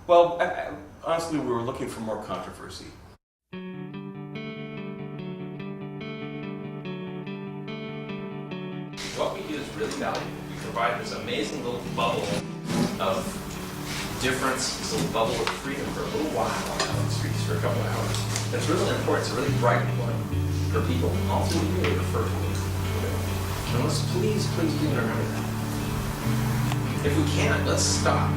Well, honestly, we were looking for more controversy. What we do is really valuable. We provide this amazing little bubble of difference, this little bubble of freedom for a little while out on the streets for a couple of hours. That's really important. It's a really bright point for people all through the year for and let's please do remember that. If we can't, let's stop.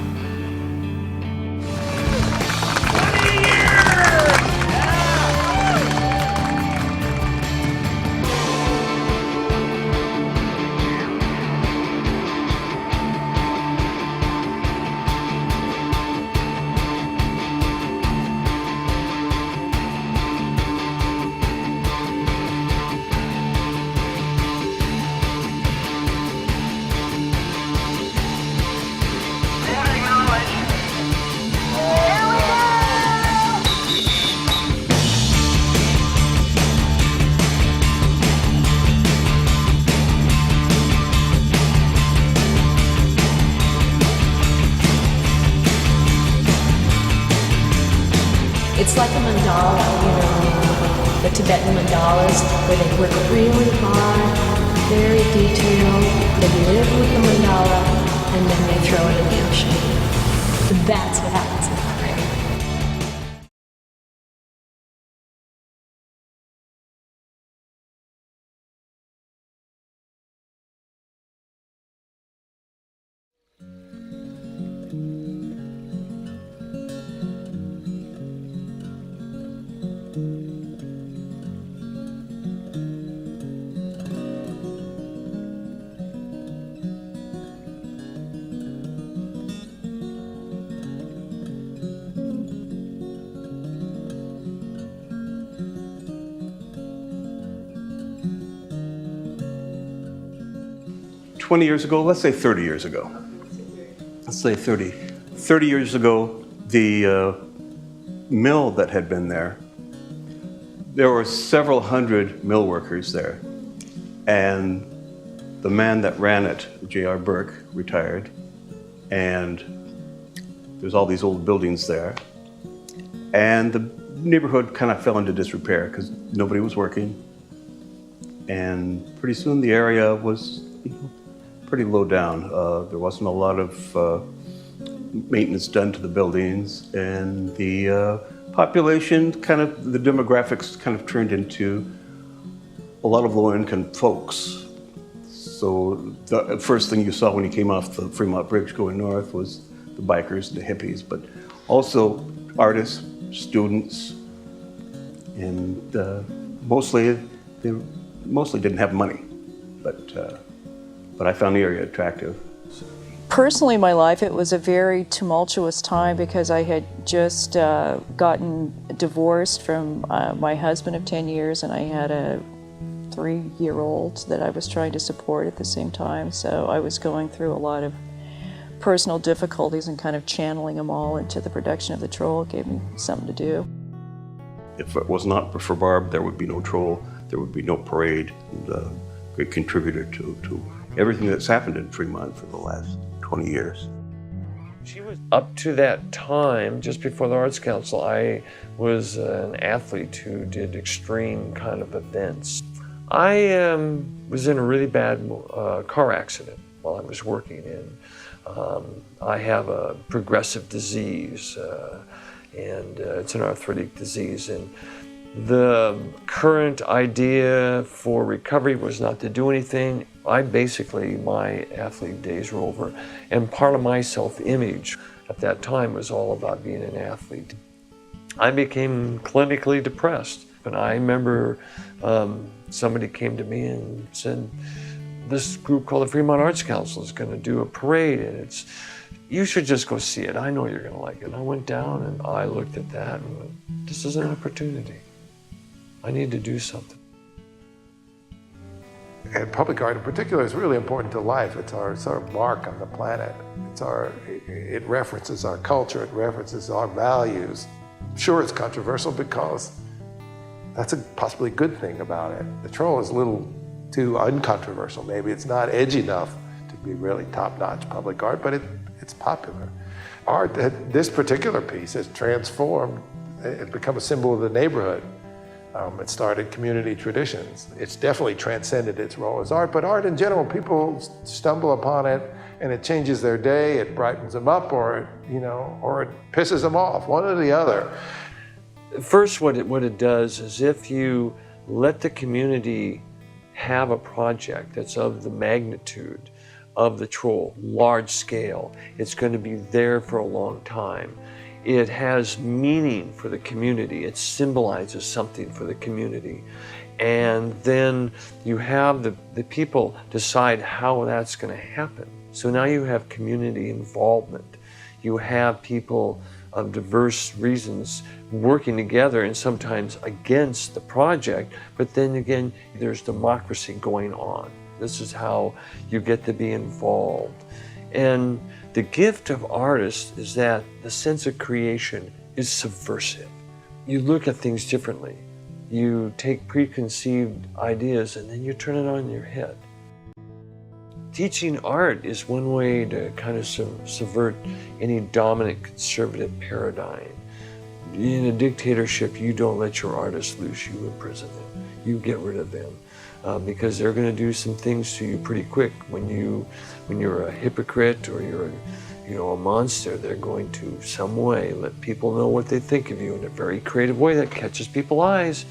It's like a mandala, the Tibetan mandalas, where they work really hard, very detailed, they live with the mandala, and then they throw it in the ocean. That's what happens in Korea. 20 years ago, let's say 30 years ago. Let's say 30. 30 years ago, the mill that had been there were several hundred mill workers there. And the man that ran it, J.R. Burke, retired. And there's all these old buildings there. And the neighborhood kind of fell into disrepair because nobody was working. And pretty soon the area was pretty low down. There wasn't a lot of maintenance done to the buildings, and the population the demographics kind of turned into a lot of low-income folks. So the first thing you saw when you came off the Fremont Bridge going north was the bikers and the hippies, but also artists, students, and mostly didn't have money, but I found the area attractive. Personally, in my life, it was a very tumultuous time because I had just gotten divorced from my husband of 10 years, and I had a 3-year-old that I was trying to support at the same time. So I was going through a lot of personal difficulties and kind of channeling them all into the production of the Troll. It gave me something to do. If it was not for Barb, there would be no Troll, there would be no parade. And, a great contributor to everything that's happened in Fremont for the last 20 years. Up to that time, just before the Arts Council, I was an athlete who did extreme kind of events. I was in a really bad car accident while I was working in. I have a progressive disease, and it's an arthritic disease. And the current idea for recovery was not to do anything. My athlete days were over, and part of my self-image at that time was all about being an athlete. I became clinically depressed, and I remember somebody came to me and said, this group called the Fremont Arts Council is going to do a parade, and you should just go see it. I know you're going to like it. And I went down and I looked at that and went, this is an opportunity. I need to do something. And public art in particular is really important to life. It's our sort of mark on the planet. It references our culture, it references our values. Sure, it's controversial because that's a possibly good thing about it. The Troll is a little too uncontroversial. Maybe it's not edgy enough to be really top-notch public art, but it's popular. art, this particular piece has transformed, it's become a symbol of the neighborhood. It started community traditions. It's definitely transcended its role as art, but art in general, people stumble upon it and it changes their day, it brightens them up, or it pisses them off, one or the other. First, what it does is if you let the community have a project that's of the magnitude of the Troll, large scale, it's going to be there for a long time. It has meaning for the community. It symbolizes something for the community. And then you have the people decide how that's going to happen. So now you have community involvement. You have people of diverse reasons working together and sometimes against the project, but then again, there's democracy going on. This is how you get to be involved. And the gift of artists is that the sense of creation is subversive. You look at things differently. You take preconceived ideas and then you turn it on your head. Teaching art is one way to kind of subvert any dominant conservative paradigm. In a dictatorship, you don't let your artists loose, you imprison them. You get rid of them because they're going to do some things to you pretty quick. When you're a hypocrite or you're a monster, they're going to some way let people know what they think of you in a very creative way that catches people's eyes.